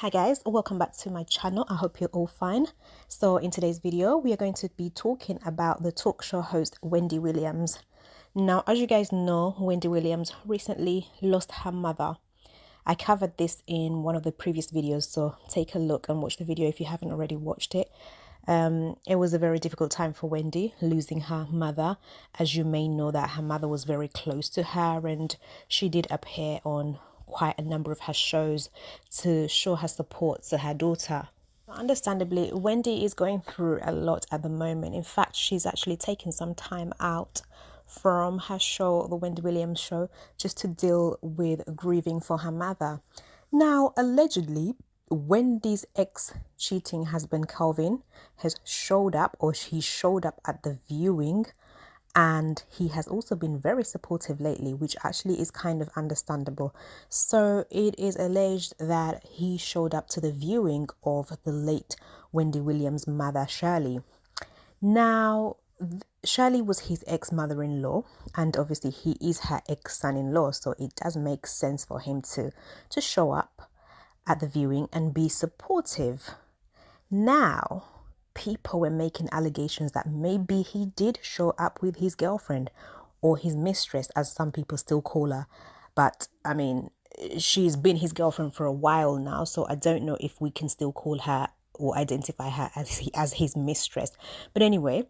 Hi guys, welcome back to my channel. I hope you're all fine. So in today's video, we are going to be talking about the talk show host Wendy Williams. Now, as you guys know, Wendy Williams recently lost her mother. I covered this in one of the previous videos, so take a look and watch the video if you haven't already watched it. It was a very difficult time for Wendy losing her mother. As you may know, that her mother was very close to her and she did appear on quite a number of her shows to show her support to her daughter. Understandably, Wendy is going through a lot at the moment. In fact, she's actually taken some time out from her show, the Wendy Williams show, just to deal with grieving for her mother. Now, allegedly, Wendy's ex-cheating husband Calvin has showed up, or he showed up at the viewing, and he has also been very supportive lately, which actually is kind of understandable. So it is alleged that he showed up to the viewing of the late Wendy Williams' mother, Shirley. Now, Shirley was his ex-mother-in-law, and obviously he is her ex-son-in-law, so it does make sense for him to show up at the viewing and be supportive. Now, people were making allegations that maybe he did show up with his girlfriend or his mistress, as some people still call her. But I mean, she's been his girlfriend for a while now, so I don't know if we can still call her or identify her as his mistress. But anyway,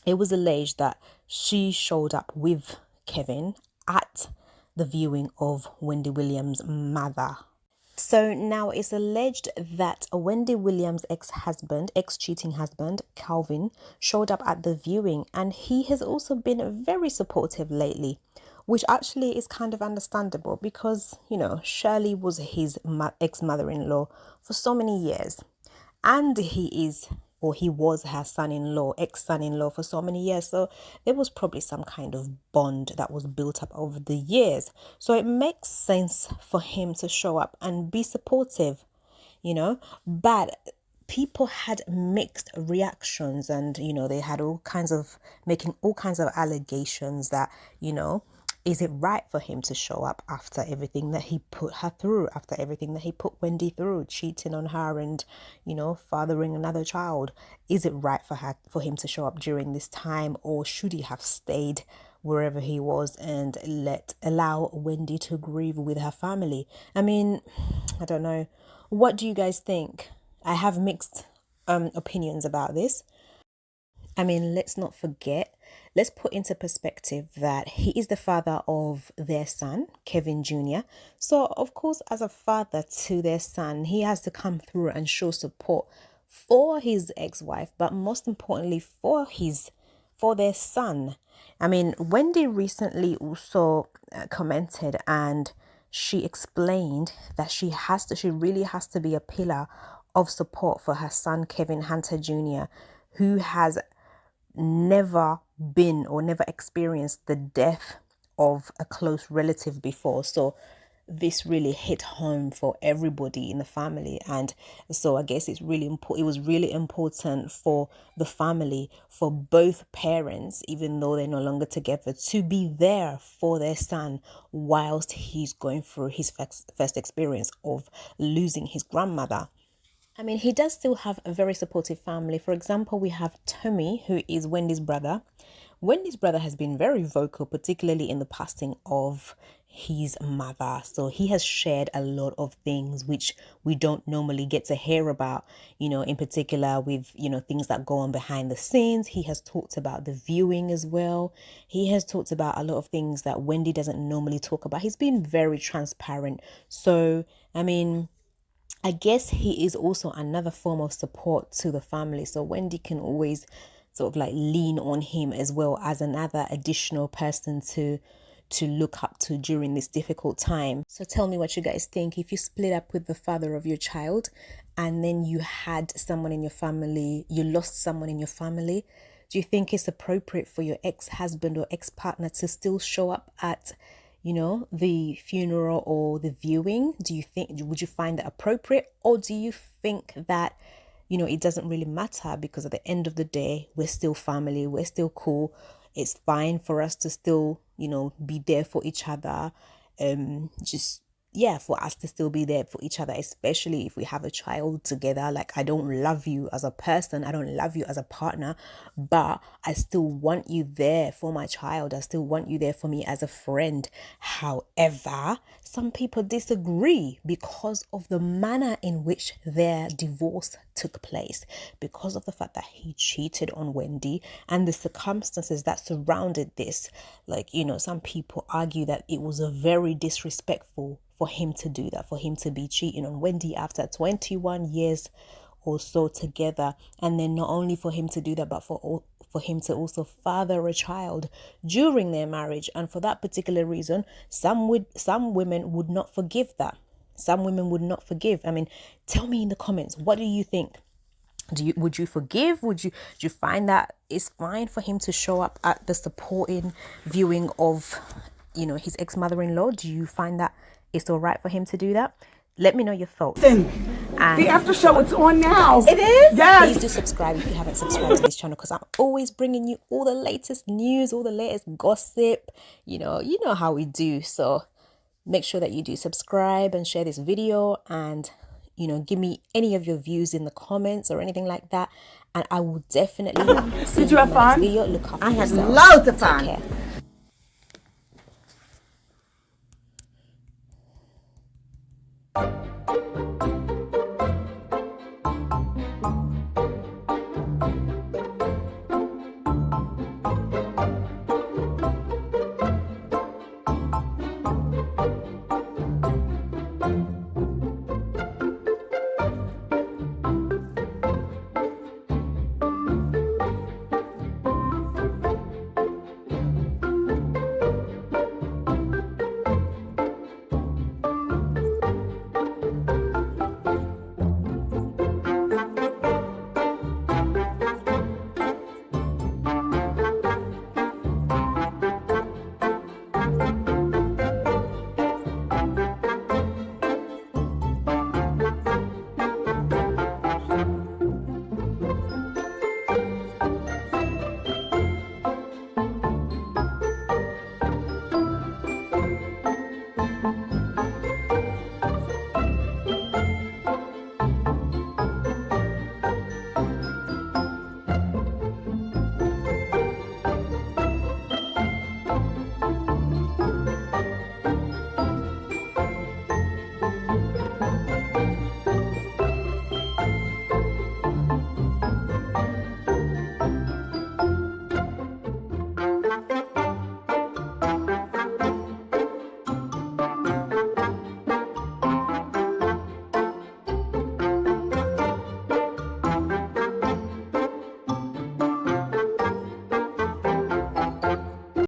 it was alleged that she showed up with Kevin at the viewing of Wendy Williams' mother. So now it's alleged that Wendy Williams' ex-cheating husband, Calvin, showed up at the viewing, and he has also been very supportive lately, which actually is kind of understandable because, you know, Shirley was his ex-mother-in-law for so many years, and he was her son-in-law, ex-son-in-law for so many years. So there was probably some kind of bond that was built up over the years. So it makes sense for him to show up and be supportive, you know, but people had mixed reactions, and, you know, they had making all kinds of allegations that, you know, is it right for him to show up after everything that he put her through, after everything that he put Wendy through, cheating on her and, you know, fathering another child? Is it right for him to show up during this time, or should he have stayed wherever he was and allow Wendy to grieve with her family? I mean, I don't know. What do you guys think? I have mixed opinions about this. I mean, let's not forget, let's put into perspective that he is the father of their son, Kevin Jr. So, of course, as a father to their son, he has to come through and show support for his ex-wife, but most importantly for their son. I mean, Wendy recently also commented, and she explained that she really has to be a pillar of support for her son, Kevin Hunter Jr., who has never been or never experienced the death of a close relative before. So this really hit home for everybody in the family, and so I guess it's really important. It was really important for the family, for both parents, even though they're no longer together, to be there for their son whilst he's going through his first experience of losing his grandmother. I mean, he does still have a very supportive family. For example, we have Tommy, who is Wendy's brother. Wendy's brother has been very vocal, particularly in the passing of his mother. So he has shared a lot of things which we don't normally get to hear about, you know, in particular with, you know, things that go on behind the scenes. He has talked about the viewing as well. He has talked about a lot of things that Wendy doesn't normally talk about. He's been very transparent. So, I mean, I guess he is also another form of support to the family. So Wendy can always sort of like lean on him as well as another additional person to look up to during this difficult time. So tell me what you guys think. If you split up with the father of your child and then you had someone in your family, you lost someone in your family, do you think it's appropriate for your ex-husband or ex-partner to still show up at, you know, the funeral or the viewing? Would you find that appropriate, or do you think that, you know, it doesn't really matter because at the end of the day, we're still family, we're still cool. It's fine for us to still, you know, be there for each other. Just yeah, for us to still be there for each other, especially if we have a child together. Like, I don't love you as a person, I don't love you as a partner, but I still want you there for my child. I still want you there for me as a friend. However, some people disagree because of the manner in which their divorce took place, because of the fact that he cheated on Wendy and the circumstances that surrounded this. Like, you know, some people argue that it was a very disrespectful for him to do that, for him to be cheating on Wendy after 21 years or so together. And then not only for him to do that, but for him to also father a child during their marriage. And for that particular reason, some women would not forgive that. Some women would not forgive. I mean, tell me in the comments, what do you think? Would you forgive? Do you find that it's fine for him to show up at the supporting viewing of, you know, his ex-mother-in-law? Do you find that it's all right for him to do that? Let me know your thoughts. And the after show, it's on now. It is? Yes. Please do subscribe if you haven't subscribed to this channel, because I'm always bringing you all the latest news, all the latest gossip. You know how we do. So make sure that you do subscribe and share this video, and, you know, give me any of your views in the comments or anything like that. And I will definitely see Did you have fun? Video. Look after I had yourself. loads of fun. Take care.